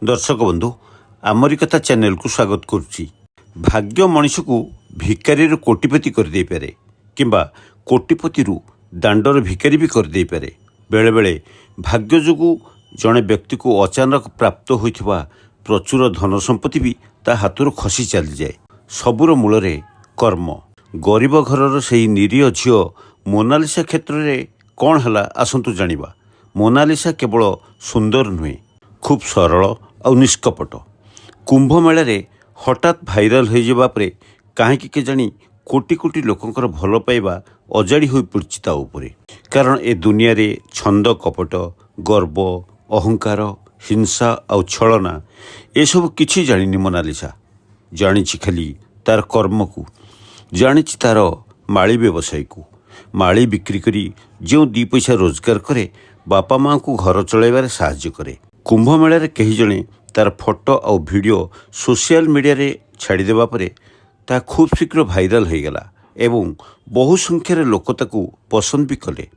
दर्शक बंधु आमरी कथा चैनल को स्वागत करुच्ची। भाग्य मनीष को भिकारी कोटिपति करदे पारे किंबा कोटिपति दांडर भिकारी भी करदे पारे। बेले बेले भाग्य जोगु जड़े व्यक्ति को अचानक प्राप्त होइथिबा प्रचुर धन संपत्ति भी ता हाथरू खसी चली जाए। सबुर मूल कर्म। गरीब घरर से निरीह झील मोनालिसा क्षेत्र में कौन है आसतु जानिबा। मोनालिसा केवल सुंदर नुहे, खूब सरल और निष्कपट। कुंभ मेल हठात भाइराल हो जावा परे कहीं के जानी कोटी कोटी लोकंकर भल पाइबा अजाड़ी हो पड़ी ता उपरे। कारण ए दुनिया रे छंद कपट, गर्व, अहंकार, हिंसा और छलना एसबू किछि जानी मोनालिसा। जानी खाली तार कर्म को, जानी तार माली व्यवसाय को। माली बिक्री करी जो दी पैसा रोजगार करे बापा माँ को घर चलैबार साहाय्य करे। कुंभ मेल कही जणे तार फोटो और वीडियो सोशल मीडिया रे छाड़देवा परे ता खूब शीघ्र भाइराल हो गला एवं बहु संख्यार लोक ताकू पसंद भी कले।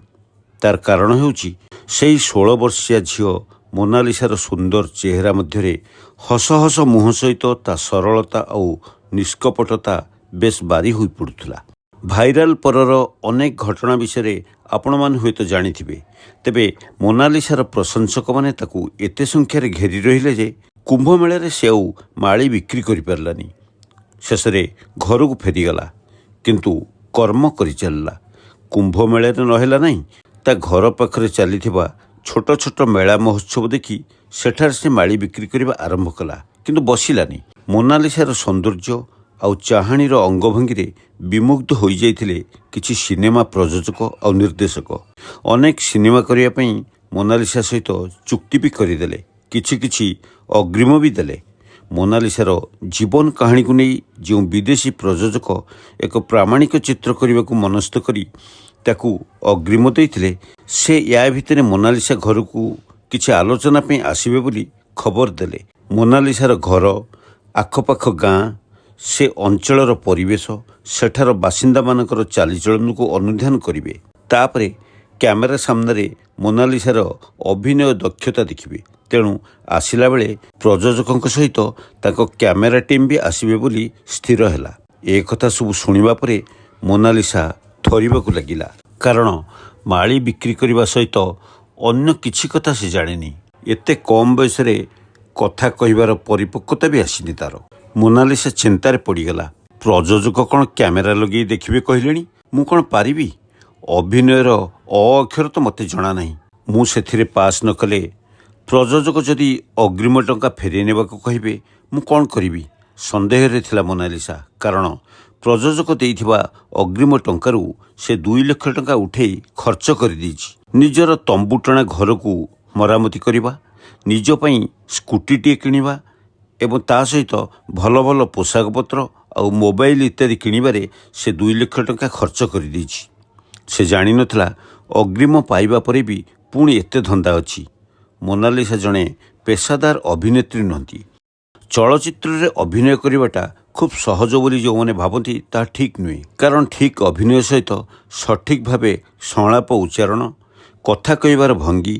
तार कारण हेउची सेई 16 वर्षीय झील मोनालिसार सुंदर चेहरा मध्यरे हस हस मुह सहित ता सरलता और निष्कपटता बेस बारी होई पड़ुथला। भाइराल परर अनेक घटना विषय आपण मान हुए तो जानिथिबे। तेबे मोनालिसार प्रशंसक माने ताकू एते संख्यार घेरी रहिले जे कुंभ मेले से माली बिक्री करि पारलानी। शेषरे घर को फेरीगला किंतु कर्म करि चलला। कुंभ मेले नहेला नहीं, ता घर पाखरे चलीथिबा छोट छोट मेला महोत्सव देखी सेठार से माली बिक्री करबा आरंभ कला किंतु बसिलानी। मोनालिसार सौंदर्य आउ चाहाणीर अंगभंगी विमुग्ध हो जाइथिले किछि सिनेमा प्रयोजक और निर्देशक। अनेक सिनेमा करिया पई मोनालिसा सहित चुक्ति भी करदेले, किछि किछि अग्रिम भी देले। मोनालिसार जीवन कहानी को नहीं जो विदेशी प्रयोजक एक प्रामाणिक चित्र करने को मनस्थ करी ताकू अग्रिम देइथिले, से या भितर मोनालिसा घर को किछि आलोचना पे आसीबे बोली खबर देले। मोनालिसार घर, आखपाख गाँ, से अंचलर परिवेश, सेठार बासिंदा मानकर चालीचलन को अनुध्यान करिवे। तापरे कैमेरा सामने मोनालिसार अभिनय दक्षता देखिए। तेणु आसिला बेले प्रयोजक सहित ताको कैमेरा टीम भी आसबे बोली स्थिर हैला। ए कथा सब शुणिबा परे मोनालिसा थरिबाकू लागिला। कारण माली बिक्री करने सहित अन्य किछि कथा से जानेनी। एते कम बयस रे कथा कहिबार परिपक्वता भी आसीनी तार। मोनालिसा चिंतार पड़गला। प्रयोजक कौन कैमेरा लगे देखिए कहले, मु कौन पारिबी? अभिनयर अक्षर तो मते जना नहीं, मु सेथिरे पास न कले प्रयोजक जदि अग्रिम टंका फेरे नेबाक कहिबे मु कौन करिबी? संदेह रे थिला मोनालिसा। कारण प्रयोजक देइथिबा अग्रिम टंकारु से 2 लाख टंका उठेई खर्च कर दीछि। निजर तंबुटणा घर को मरामती करिबा, निज पई स्कूटी टे किनिबा एवं ता सहित भल भल पोशाक पत्र और मोबाइल इत्यादि किणवारे से 2 लाख टंका खर्च कर दीछि। से जानी नथला अग्रिम पाइबा परे भी पुणी एते धंदा अछि। मोनालिसा जणे पेशादार अभिनेत्री नहंती। चलचित्र रे अभिनय करिवाटा खूब सहज बोली जो मैंने भावती ता ठीक नुहे। कारण ठीक अभिनय सहित सठिक भावे संलाप उच्चारण, कथा कहिबार भंगी,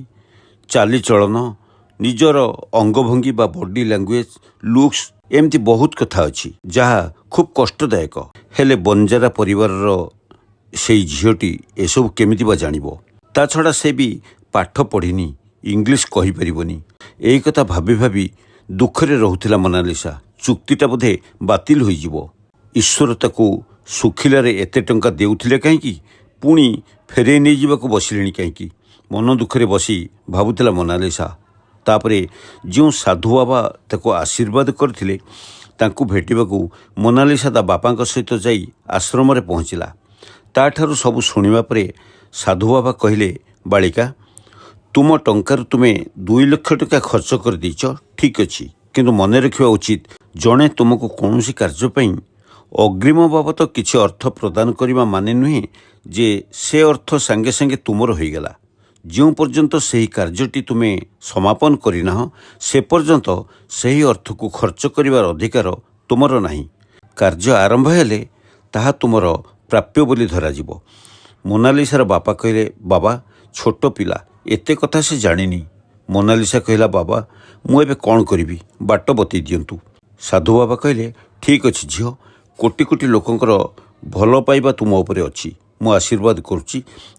चालीचलन, निजर अंगभंगी बा बॉडी लैंग्वेज, लुक्स एमती बहुत कथा अच्छी जहा खूब कष्टदायक। हेले बंजारा परिवार से झीटी एसबू केमिति बा जानिबो? ता छड़ा से भी पाठ पढ़िनी, इंग्लिश कहि परिबनी। एई कथा भाबी भाबी दुखरे रहुथिला मोनालिसा। चुक्तिटा बोधे बातिल होई जिवो। ईश्वर ताकू सुखिलारे एते टंका देउथिले काहेकि, पुणी फेरे नै जिबाकू बसिलेनी काहेकि? मन दुखरे बसी भाबुथिला मोनालिसा। तापरे जो साधु बाबा ताको आशीर्वाद करथिले तांकू भेटिबाकू मोनालिसा ता बापांक सहित जाई आश्रम रे पहुँचला। ताठारु सबु शुणिबा परे साधु बाबा कहिले, बालिका तुम टंकार तुमे 2 लाख टंका खर्च कर दीच, ठीक अछि, किंतु मन रखिबा उचित जणे तुमको कौनसी कार्य पई अग्रिम बाबत किछि अर्थ प्रदान करिबा माने नुहे जे से अर्थ संगे संगे तुमर होइगला। जो पर्यंत सही कार्यटी तुमे समापन करिनाह से पर्यंत सही अर्थ को खर्च करिवार अधिकार तुमर नाही। कार्य आरंभ हेले ताहा तुमर प्राप्य बोली धराजिबो। मोनालिसार बापा कहले, बाबा छोट पिला एते कथा से जानिनी। मोनालिसा कहला, बाबा ମୁଁ ଏବେ କ'ଣ କରିବି, ବାଟ ବତେଇ ଦିଅନ୍ତୁ। ସାଧୁ ବାବା କହିଲେ, ଠିକ୍ ଅଛି ଝିଅ, କୋଟି କୋଟି ଲୋକଙ୍କର ଭଲ ପାଇବା ତୁମ ଉପରେ ଅଛି। ମୁଁ ଆଶୀର୍ବାଦ କରୁଛି,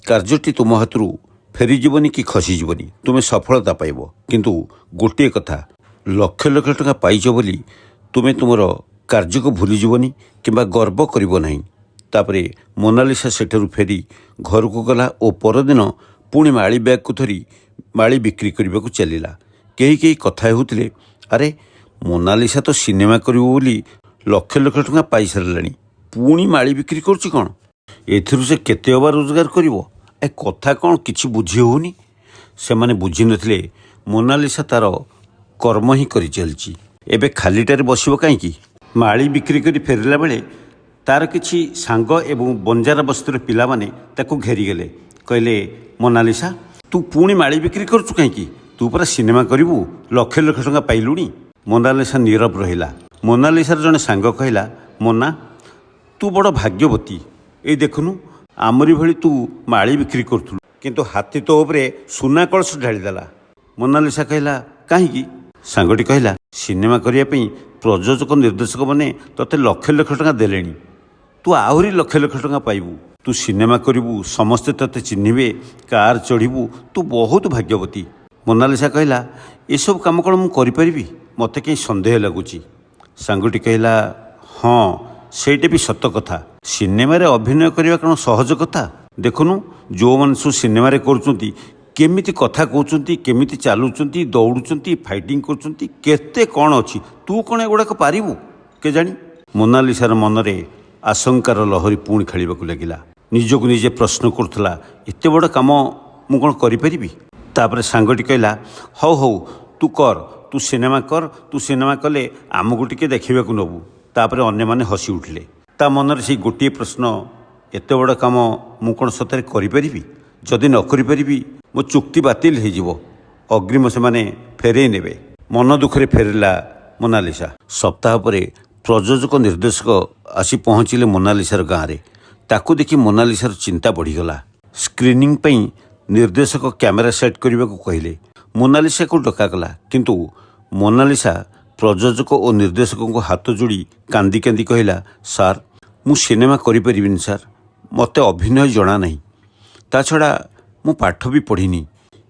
କାର୍ଯ୍ୟଟି ତୁମ ହାତରୁ ଫେରିଯିବନି କି ଖସିଯିବନି, ତୁମେ ସଫଳତା ପାଇବ। କିନ୍ତୁ ଗୋଟିଏ କଥା, ଲକ୍ଷ ଲକ୍ଷ ଟଙ୍କା ପାଇଛ ବୋଲି ତୁମେ ତୁମର କାର୍ଯ୍ୟକୁ ଭୁଲିଯିବନି କିମ୍ବା ଗର୍ବ କରିବ ନାହିଁ। ତାପରେ ମୋନାଲିସା ସେଠାରୁ ଫେରି ଘରକୁ ଗଲା ଓ ପରଦିନ ପୁଣି ମାଳି ବ୍ୟାଗକୁ ଧରି ମାଳି ବିକ୍ରି କରିବାକୁ ଚାଲିଲା। କେହି କେହି କଥା ହେଉଥିଲେ, ଆରେ ମୋନାଲିସା ତ ସିନେମା କରିବ ବୋଲି ଲକ୍ଷ ଲକ୍ଷ ଟଙ୍କା ପାଇସାରିଲାଣି, ପୁଣି ମାଳି ବିକ୍ରି କରୁଛି କ'ଣ? ଏଥିରୁ ସେ କେତେ ଅବା ରୋଜଗାର କରିବ? ଏ କଥା କ'ଣ କିଛି ବୁଝି ହେଉନି। ସେମାନେ ବୁଝିନଥିଲେ ମୋନାଲିସା ତାର କର୍ମ ହିଁ କରିଚାଲିଛି। ଏବେ ଖାଲିଟାରେ ବସିବ କାହିଁକି? ମାଳି ବିକ୍ରି କରି ଫେରିଲା ବେଳେ ତାର କିଛି ସାଙ୍ଗ ଏବଂ ବଞ୍ଜାରା ବସ୍ତିର ପିଲାମାନେ ତାକୁ ଘେରିଗଲେ। କହିଲେ, ମୋନାଲିସା, ତୁ ପୁଣି ମାଳି ବିକ୍ରି କରୁଛୁ କାହିଁକି? ତୁ ପରା ସିନେମା କରିବୁ, ଲକ୍ଷ ଲକ୍ଷ ଟଙ୍କା ପାଇଲୁଣି। ମୋନାଲିସା ନୀରବ ରହିଲା। ମୋନାଲିସାର ଜଣେ ସାଙ୍ଗ କହିଲା, ମୋନା, ତୁ ବଡ଼ ଭାଗ୍ୟବତୀ। ଏଇ ଦେଖୁନୁ, ଆମରି ଭଳି ତୁ ମାଳି ବିକ୍ରି କରୁଥିଲୁ, କିନ୍ତୁ ହାତୀ ତୋ ଉପରେ ସୁନା କଳସ ଢାଳିଦେଲା। ମୋନାଲିସା କହିଲା, କାହିଁକି? ସାଙ୍ଗଟି କହିଲା, ସିନେମା କରିବା ପାଇଁ ପ୍ରଯୋଜକ ନିର୍ଦ୍ଦେଶକମାନେ ତୋତେ ଲକ୍ଷ ଲକ୍ଷ ଟଙ୍କା ଦେଲେଣି, ତୁ ଆହୁରି ଲକ୍ଷ ଲକ୍ଷ ଟଙ୍କା ପାଇବୁ। ତୁ ସିନେମା କରିବୁ, ସମସ୍ତେ ତୋତେ ଚିହ୍ନିବେ, କାର୍ ଚଢ଼ିବୁ, ତୁ ବହୁତ ଭାଗ୍ୟବତୀ। ମୋନାଲିସା କହିଲା, ଏସବୁ କାମ କ'ଣ ମୁଁ କରିପାରିବି? ମୋତେ କାହିଁ ସନ୍ଦେହ ଲାଗୁଛି। ସାଙ୍ଗଟି କହିଲା, ହଁ, ସେଇଟା ବି ସତ କଥା। ସିନେମାରେ ଅଭିନୟ କରିବା କ'ଣ ସହଜ କଥା? ଦେଖୁନୁ, ଯେଉଁମାନେ ସବୁ ସିନେମାରେ କରୁଛନ୍ତି, କେମିତି କଥା କହୁଛନ୍ତି, କେମିତି ଚାଲୁଛନ୍ତି, ଦୌଡ଼ୁଛନ୍ତି, ଫାଇଟିଂ କରୁଛନ୍ତି, କେତେ କ'ଣ ଅଛି। ତୁ କ'ଣ ଏଗୁଡ଼ାକ ପାରିବୁ କେଜାଣି? ମୋନାଲିସାର ମନରେ ଆଶଙ୍କାର ଲହରୀ ପୁଣି ଖେଳିବାକୁ ଲାଗିଲା। ନିଜକୁ ନିଜେ ପ୍ରଶ୍ନ କରୁଥିଲା, ଏତେ ବଡ଼ କାମ ମୁଁ କ'ଣ କରିପାରିବି? ତାପରେ ସାଙ୍ଗଟି କହିଲା, ହଉ ହଉ, ତୁ କର, ତୁ ସିନେମା କଲେ ଆମକୁ ଟିକେ ଦେଖିବାକୁ ନେବୁ। ତାପରେ ଅନ୍ୟମାନେ ହସି ଉଠିଲେ। ତା ମନରେ ସେଇ ଗୋଟିଏ ପ୍ରଶ୍ନ, ଏତେ ବଡ଼ କାମ ମୁଁ କ'ଣ ସତରେ କରିପାରିବି? ଯଦି ନ କରିପାରିବି ମୋ ଚୁକ୍ତି ବାତିଲ ହୋଇଯିବ, ଅଗ୍ରିମ ସେମାନେ ଫେରେଇ ନେବେ। ମନ ଦୁଃଖରେ ଫେରିଲା ମୋନାଲିସା। ସପ୍ତାହ ପରେ ପ୍ରଯୋଜକ ନିର୍ଦ୍ଦେଶକ ଆସି ପହଞ୍ଚିଲେ ମୋନାଲିସାର ଗାଁରେ। ତାକୁ ଦେଖି ମୋନାଲିସାର ଚିନ୍ତା ବଢ଼ିଗଲା। ସ୍କ୍ରିନିଂ ପାଇଁ ନିର୍ଦ୍ଦେଶକ କ୍ୟାମେରା ସେଟ୍ କରିବାକୁ କହିଲେ। ମୋନାଲିସାକୁ ଡକାଗଲା, କିନ୍ତୁ ମୋନାଲିସା ପ୍ରଯୋଜକ ଓ ନିର୍ଦ୍ଦେଶକଙ୍କ ହାତ ଯୋଡ଼ି କାନ୍ଦି କାନ୍ଦି କହିଲା, ସାର୍, ମୁଁ ସିନେମା କରିପାରିବିନି ସାର୍, ମୋତେ ଅଭିନୟ ଜଣା ନାହିଁ। ତା ଛଡ଼ା ମୁଁ ପାଠ ବି ପଢ଼ିନି,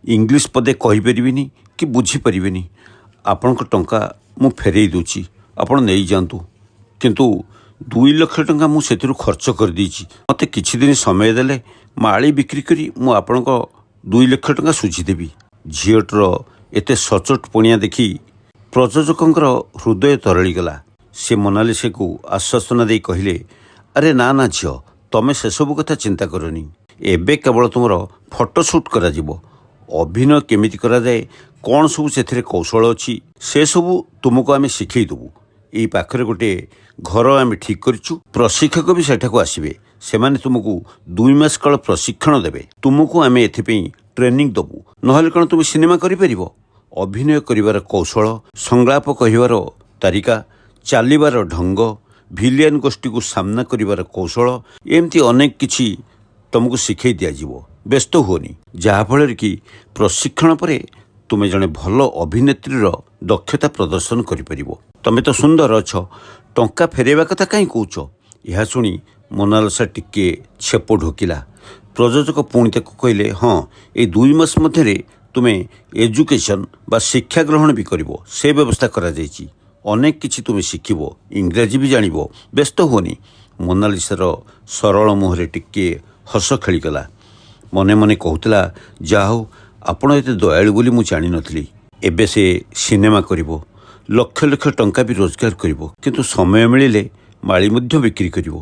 ଇଂଲିଶ ପଦେ କହିପାରିବିନି କି ବୁଝିପାରିବିନି। ଆପଣଙ୍କ ଟଙ୍କା ମୁଁ ଫେରେଇ ଦେଉଛି, ଆପଣ ନେଇଯାଆନ୍ତୁ। କିନ୍ତୁ 2 ଲକ୍ଷ ଟଙ୍କା ମୁଁ ସେଥିରୁ ଖର୍ଚ୍ଚ କରିଦେଇଛି। ମୋତେ କିଛି ଦିନ ସମୟ ଦେଲେ ମାଳି ବିକ୍ରି କରି ମୁଁ ଆପଣଙ୍କ 2 ଲକ୍ଷ ଟଙ୍କା ସୁଝିଦେବି। ଝିଅଟିର ଏତେ ସଚୋଟ ପଣିଆ ଦେଖି ପ୍ରଯୋଜକଙ୍କର ହୃଦୟ ତରଳିଗଲା। ସେ ମୋନାଲିସାକୁ ଆଶ୍ୱାସନା ଦେଇ କହିଲେ, ଆରେ ନା ନା ଝିଅ, ତମେ ସେସବୁ କଥା ଚିନ୍ତା କରନି। ଏବେ କେବଳ ତୁମର ଫଟୋ ସୁଟ୍ କରାଯିବ। ଅଭିନୟ କେମିତି କରାଯାଏ, କ'ଣ ସବୁ ସେଥିରେ କୌଶଳ ଅଛି, ସେସବୁ ତୁମକୁ ଆମେ ଶିଖେଇ ଦେବୁ। ଏଇ ପାଖରେ ଗୋଟିଏ ଘର ଆମେ ଠିକ୍ କରିଛୁ, ପ୍ରଶିକ୍ଷକ ବି ସେଠାକୁ ଆସିବେ। ସେମାନେ ତୁମକୁ 2 ମାସ କାଳ ପ୍ରଶିକ୍ଷଣ ଦେବେ। ତୁମକୁ ଆମେ ଏଥିପାଇଁ ଟ୍ରେନିଂ ଦେବୁ, ନହେଲେ କ'ଣ ତୁମେ ସିନେମା କରିପାରିବ? ଅଭିନୟ କରିବାର କୌଶଳ, ସଂଳାପ କହିବାର ତାରିକା, ଚାଲିବାର ଢଙ୍ଗ, ଭିଲିଆନ୍ ଗୋଷ୍ଠୀକୁ ସାମ୍ନା କରିବାର କୌଶଳ, ଏମିତି ଅନେକ କିଛି ତୁମକୁ ଶିଖେଇ ଦିଆଯିବ। ବ୍ୟସ୍ତ ହୁଅନି, ଯାହାଫଳରେ କି ପ୍ରଶିକ୍ଷଣ ପରେ ତୁମେ ଜଣେ ଭଲ ଅଭିନେତ୍ରୀର ଦକ୍ଷତା ପ୍ରଦର୍ଶନ କରିପାରିବ। ତମେ ତ ସୁନ୍ଦର ଅଛ, ଟଙ୍କା ଫେରାଇବା କଥା କାହିଁ କହୁଛ? ଏହା ଶୁଣି ମୋନାଲିସା ଟିକିଏ ଛେପ ଢୋକିଲା। ପ୍ରଯୋଜକ ପୁଣି ତାକୁ କହିଲେ, ହଁ, ଏଇ 2 ମାସ ମଧ୍ୟରେ ତୁମେ ଏଜୁକେସନ୍ ବା ଶିକ୍ଷା ଗ୍ରହଣ ବି କରିବ, ସେ ବ୍ୟବସ୍ଥା କରାଯାଇଛି। ଅନେକ କିଛି ତୁମେ ଶିଖିବ, ଇଂରାଜୀ ବି ଜାଣିବ। ବ୍ୟସ୍ତ ହୁଅନି। ମୋନାଲିସାର ସରଳ ମୁହଁରେ ଟିକିଏ ହସ ଖେଳିଗଲା। ମନେ ମନେ କହୁଥିଲା, ଯାହା ହଉ, ଆପଣ ଏତେ ଦୟାଳୁ ବୋଲି ମୁଁ ଜାଣିନଥିଲି। ଏବେ ସେ ସିନେମା କରିବ, ଲକ୍ଷ ଲକ୍ଷ ଟଙ୍କା ବି ରୋଜଗାର କରିବ, କିନ୍ତୁ ସମୟ ମିଳିଲେ ମାଳି ମଧ୍ୟ ବିକ୍ରି କରିବ।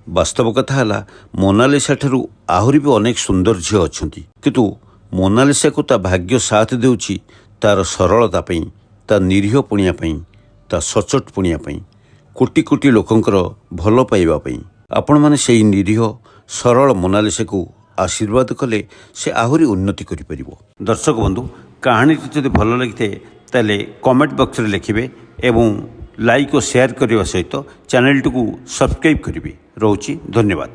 ବାସ୍ତବ କଥା ହେଲା, ମୋନାଲିସା ଠାରୁ ଆହୁରି ବି ଅନେକ ସୁନ୍ଦର ଝିଅ ଅଛନ୍ତି, କିନ୍ତୁ ମୋନାଲିସାକୁ ତା ଭାଗ୍ୟ ସାଥ ଦେଉଛି ତାର ସରଳତା ପାଇଁ, ତା ନିରୀହ ପୁଣିଆ ପାଇଁ, ତା ସଚୋଟ ପୁଣିଆ ପାଇଁ, କୋଟି କୋଟି ଲୋକଙ୍କର ଭଲ ପାଇବା ପାଇଁ। ଆପଣମାନେ ସେହି ନିରୀହ ସରଳ ମୋନାଲିସାକୁ ଆଶୀର୍ବାଦ କଲେ ସେ ଆହୁରି ଉନ୍ନତି କରିପାରିବ। ଦର୍ଶକ ବନ୍ଧୁ, କାହାଣୀଟି ଯଦି ଭଲ ଲାଗିଥାଏ ତାହେଲେ କମେଣ୍ଟ ବକ୍ସରେ ଲେଖିବେ ଏବଂ ଲାଇକ୍ ଓ ସେୟାର କରିବା ସହିତ ଚ୍ୟାନେଲଟିକୁ ସବସ୍କ୍ରାଇବ୍ କରିବେ। ରହୁଛି, ଧନ୍ୟବାଦ।